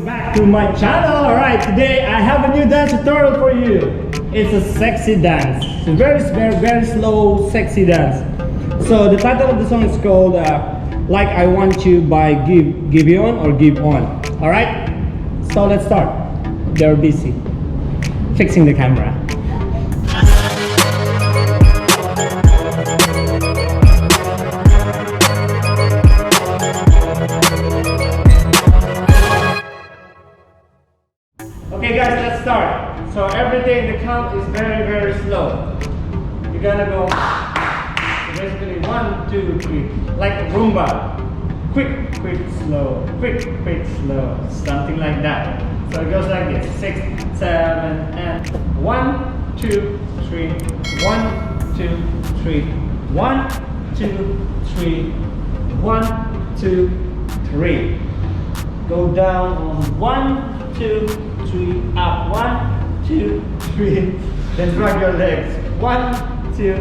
back to my channel. Alright, today I have a new dance tutorial for you. It's a sexy dance. It's a very slow sexy dance. So the title of the song is called Like I Want You by Giveon or Giveon. Alright, so let's start. They're busy fixing the camera. Okay guys, let's start. So everything, the count is very slow. You're gonna go, so basically 1, 2, 3, like Roomba. Quick, slow, quick, slow, something like that. So it goes like this, 6, 7, and 1, 2, 3, 1, 2, 3, 1, 2, 3, 1, 2, 3. Go down on 1, 2, 3, up, 1, 2, 3, then drag your legs, 1, 2,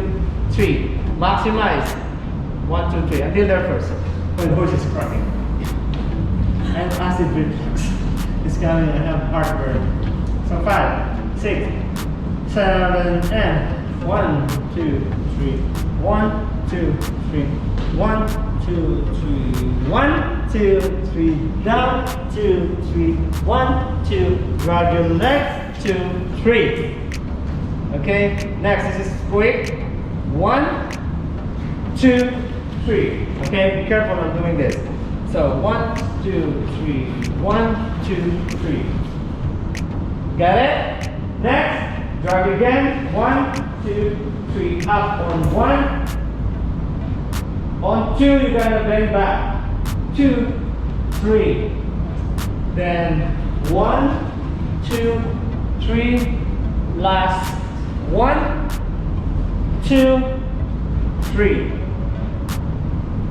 3, maximize, 1, 2, 3, until they're first, when the bush is cracking, and acid reflux is coming, I have heartburn, so 5, 6, 7, and 1, 2, 3, 1, 2, 3, 1, 2, 3, 1, 2, 3, down, 2, 3, 1, 2, drag your legs, 2, 3. Okay, next this is quick. 1, 2, 3. Okay, be careful on doing this. So 1, 2, 3, 1, 2, 3. Got it? Next, drag again. 1, 2, 3, up on 1. On 2, you're gonna bend back. 2, 3. Then 1, 2, 3. Last 1, 2, 3.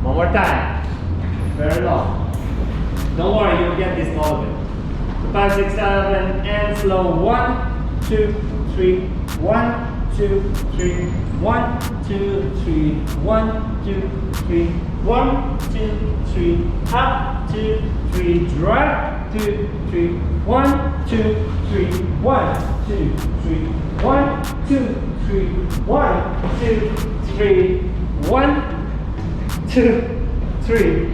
One more time. Very long. Don't worry, you'll get this all of it. So 5, 6, 7, and slow. 1, 2, 3. 1, 2, 3. 1, 2, 3. 1, 2, 3. 1, 2, 3. Up, 2, 3. Drag, 2, 3. 1, 2, 3. 1, 2, 3. 1, 2, 3. 1, 2, 3. 1, 2, 3.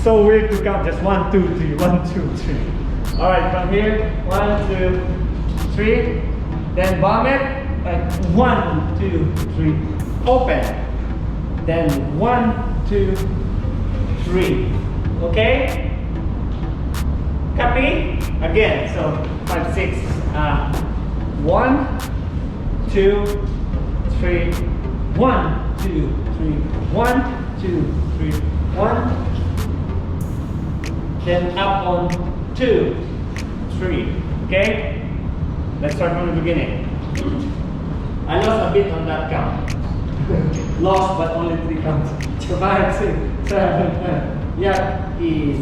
So weird to count just 1, 2, 3. 1, 2, 3. Alright, from here, 1, 2, 3. Then bomb it. Like 1, 2, 3, open. Then 1, 2, 3. Okay? Copy? Again. So 5, 6. 1, 2, 3. 1, 2, 3. 1, 2, 3. 1. Then up on 2, 3. Okay? Let's start from the beginning. I lost a bit on that count. Lost, but only 3 counts. 5, 6, 7, yeah, is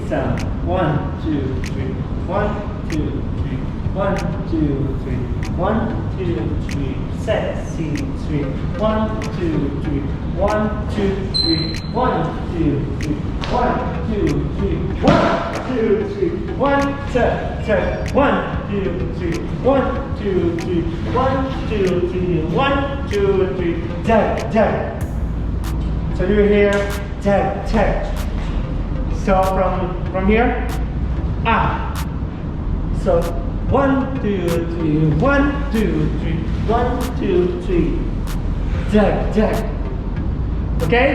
1, 2, 3. 1, 2, 3. 1, 2, 3. 1, 2, 3. Sexy 3. 1, 2, 3. 1, 2, 3. 1, 2, 3. 1, 2, 3. 1, 2, 3. 1, check. 1, 2, 3. 1, 2, 3. 1, 2, 3. 1, 2, 3. Tag. So you hear tag. So from here, So 1, 2, 3. 1, 2, 3. 1, 2, 3. Tag. Okay?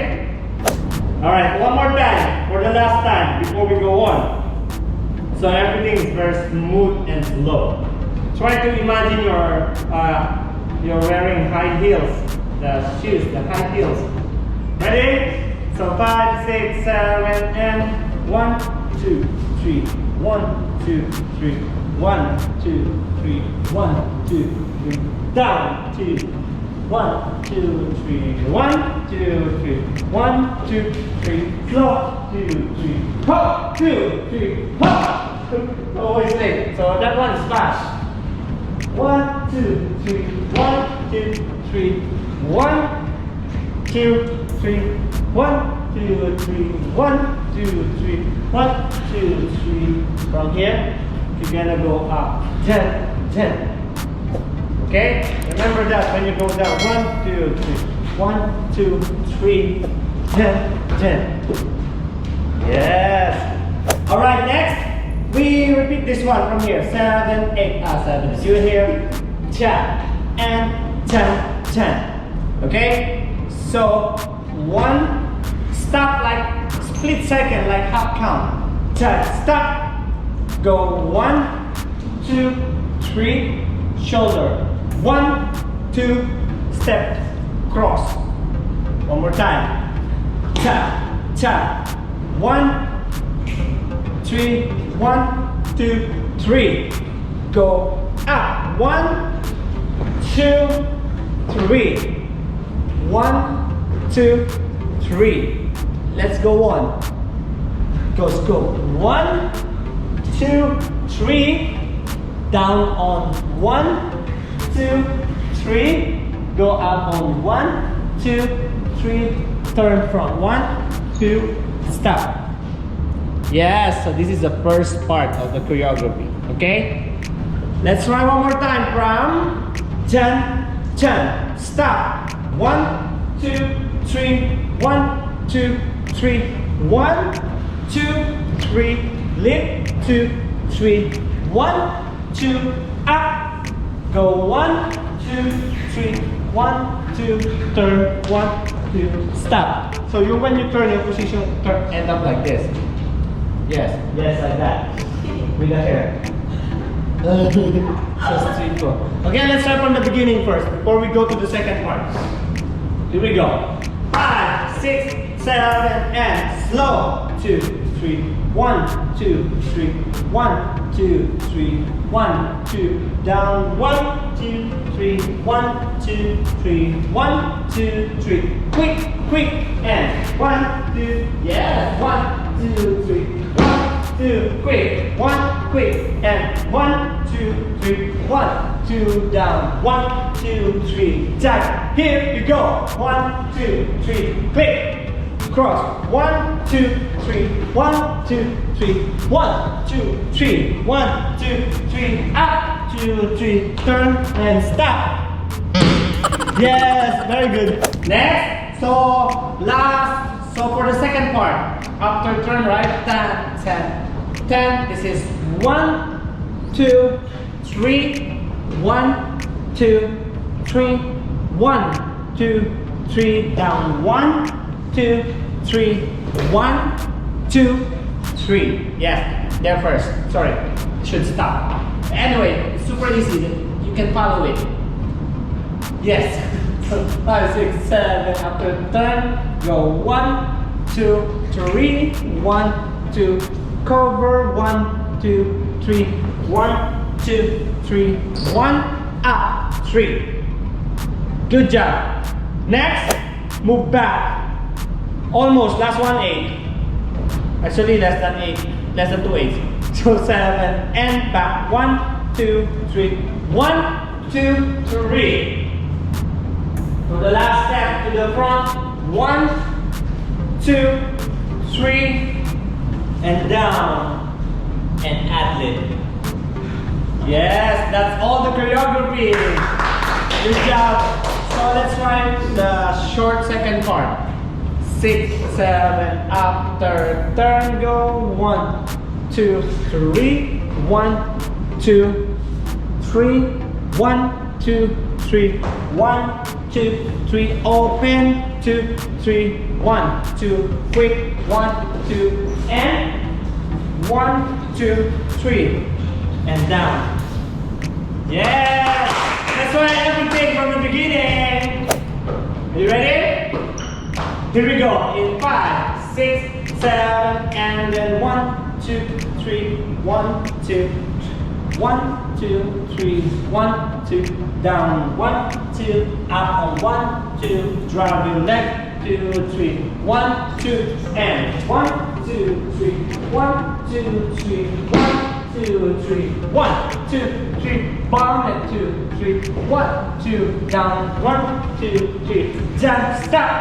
Alright, one more time for the last time before we go on. So everything is very smooth and slow. Try to imagine you're wearing high heels, the shoes, the high heels. Ready? So 5, 6, 7, and 1, 2, 3. 1, 2, 3. 1, 2, 3. 1, 2, 3. Down, 2. 1, 2, 3. 1, 2, 3. 1, 2, 3. Slow. 2, 3. Hop. 2, 3. Hop. Always late. So that one is fast. 1, 2, 3. 1, 2, 3. 1, 2, 3. 1, 2, 3. 1, 2, 3. 1, 2, 3. From here, you're gonna go up. 10, 10. Okay? Remember that when you go down. 1, 2, 3. 1, 2, 3. 10, 10. Yes. Alright, next, we repeat this one from here. 7, 8. 7. You here. 10 and 10, 10. Okay? So, 1, stop like split second, like half count. 10, stop. Go 1, 2, 3, shoulder. 1, 2, step, cross. One more time. Tap, tap. 1, 3, 1, 2, 3. Go up. 1, 2, 3. 1, 2, 3. Let's go on. Go. 1, 2, 3. Down on 1, 2, 3. Go up on 1, 2, 3. Turn from 1, 2. Stop. Yes, so this is the first part of the choreography. Okay? Let's try one more time from 10, 10. Stop. 1, 2, 3. 1, 2, 3. 1, 2, 3. Lift. 2, 3. 1, 2. Up. Go 1, 2, 3. 1, 2. Turn. 1, 2. Stop. So when you turn your position, end up like this. Yes, like that. With the hair. So simple. Okay, let's start from the beginning first before we go to the second part. Here we go. 5, 6, 7, and slow. 2, 3. 1, 2, 3. 1, 2, 3. 1, 2. Down. 1, 2, 3. 1, 2, 3. 1, 2, 3. Quick, and 1, 2. Yes. 1, 2, 3. 1, 2. Quick, and 1, 2, 3. 1, 2. Down. 1, 2, 3. Tap. Here you go. 1, 2, 3. Quick. Cross. 1, 2, 3. 1, 2, 3. 1, 2, 3. 1, 2, 3. Up. 2, 3. Turn and stop. Yes, very good. Next. So for the second part, after turn right, 10, 10, 10. This is 1, 2, 3. 1, 2, 3. 1, 2, 3. Down. 1, 2, 3. 1, 2, 3. Yeah, there first. Sorry, should stop. Anyway, it's super easy. You can follow it. Yes. So 5, 6, 7. After turn, go 1, 2, 3. 1, 2. Cover. 1, 2, 3. 1, 2, 3. 1. Up. 3. Good job. Next, move back. Almost, last one 8. Actually less than 8, less than 2 8. So 7 and back. 1, 2, 3. 1, 2, 3. So the last step to the front. 1, 2, 3, and down and ad-lib. Yes, that's all the choreography. Good job. So let's try the short second part. 6, 7, after turn, go 1, 2, 3. 1, 2, 3. 1, 2, 3. 1, 2, 3. Open. 2, 3. 1, 2. Quick. 1, 2. And 1, 2, 3. And down. Yes! That's why everything from the beginning. Are you ready? Here we go. In 5, 6, 7, and then 1, 2, 3. 1, 2. 1, 2, 3. 1, 2. Down. 1, 2. Up on 1, 2. Drop your leg. 2, 3. 1, 2. And 1, 2, 3. 1, 2, 3. 1, 2, 3. 1, 2, 3. Bomb and 2, 3. 1, 2. Down. 1, 2, 3. Jump. Stop.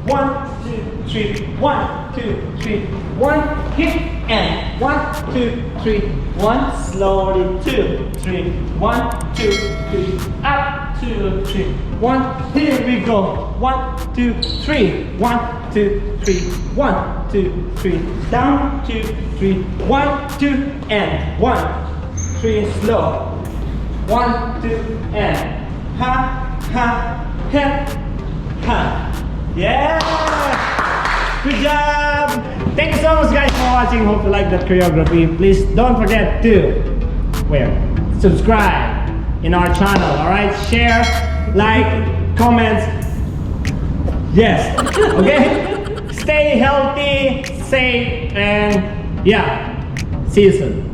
1, 2, 3. 1, 2, 3, 1, hit, and 1, 2, 3, 1, slowly, 2, 3, 1, 2, 3, up, 2, 3, 1, here we go, 1, 2, 3, 1, 2, 3, 1, 2, 3, down, 2, 3, 1, 2, and 1, 3, slow, 1, 2, and ha, ha, hit, ha. Yeah! Good job! Thank you so much guys for watching. Hope you like that choreography. Please don't forget to subscribe in our channel, alright? Share, like, comments. Yes. Okay? Stay healthy, safe, and yeah. See you soon.